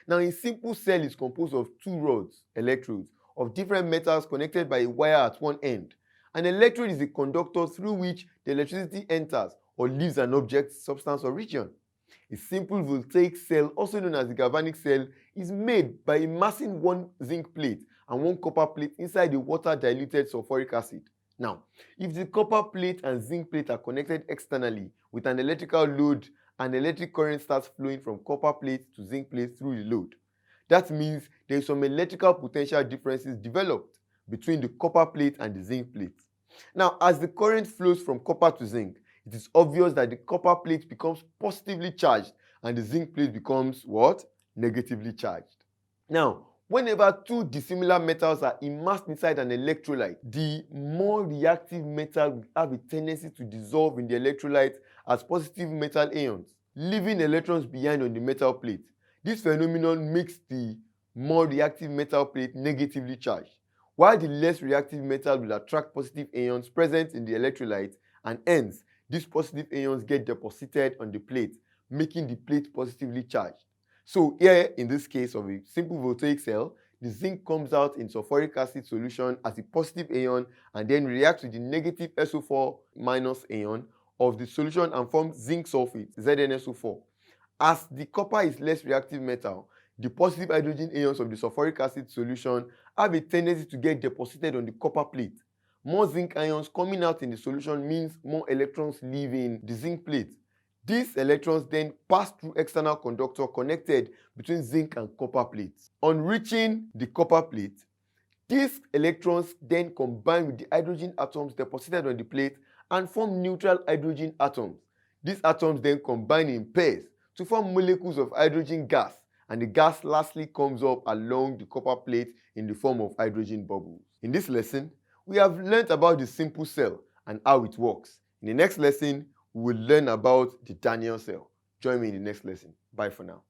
Now, a simple cell is composed of two rods, electrodes, of different metals connected by a wire at one end. An electrode is a conductor through which the electricity enters or leaves an object, substance, or region. A simple voltaic cell, also known as the galvanic cell, is made by immersing one zinc plate and one copper plate inside a water-diluted sulfuric acid. Now, if the copper plate and zinc plate are connected externally with an electrical load, an electric current starts flowing from copper plate to zinc plate through the load. That means there is some electrical potential differences developed between the copper plate and the zinc plate. Now, as the current flows from copper to zinc, it is obvious that the copper plate becomes positively charged and the zinc plate becomes what? Negatively charged. Now, whenever two dissimilar metals are immersed inside an electrolyte, the more reactive metal will have a tendency to dissolve in the electrolyte as positive metal ions, leaving electrons behind on the metal plate. This phenomenon makes the more reactive metal plate negatively charged, while the less reactive metal will attract positive ions present in the electrolyte, and hence, these positive ions get deposited on the plate, making the plate positively charged. So here, in this case of a simple voltaic cell, the zinc comes out in sulfuric acid solution as a positive ion and then reacts with the negative SO4- ion of the solution and forms zinc sulfate, ZnSO4. As the copper is less reactive metal, the positive hydrogen ions of the sulfuric acid solution have a tendency to get deposited on the copper plate. More zinc ions coming out in the solution means more electrons leaving the zinc plate. These electrons then pass through external conductor connected between zinc and copper plates. On reaching the copper plate, these electrons then combine with the hydrogen atoms deposited on the plate and form neutral hydrogen atoms. These atoms then combine in pairs to form molecules of hydrogen gas, and the gas lastly comes up along the copper plate in the form of hydrogen bubbles. In this lesson, we have learned about the simple cell and how it works. In the next lesson, we will learn about the Daniell cell. Join me in the next lesson. Bye for now.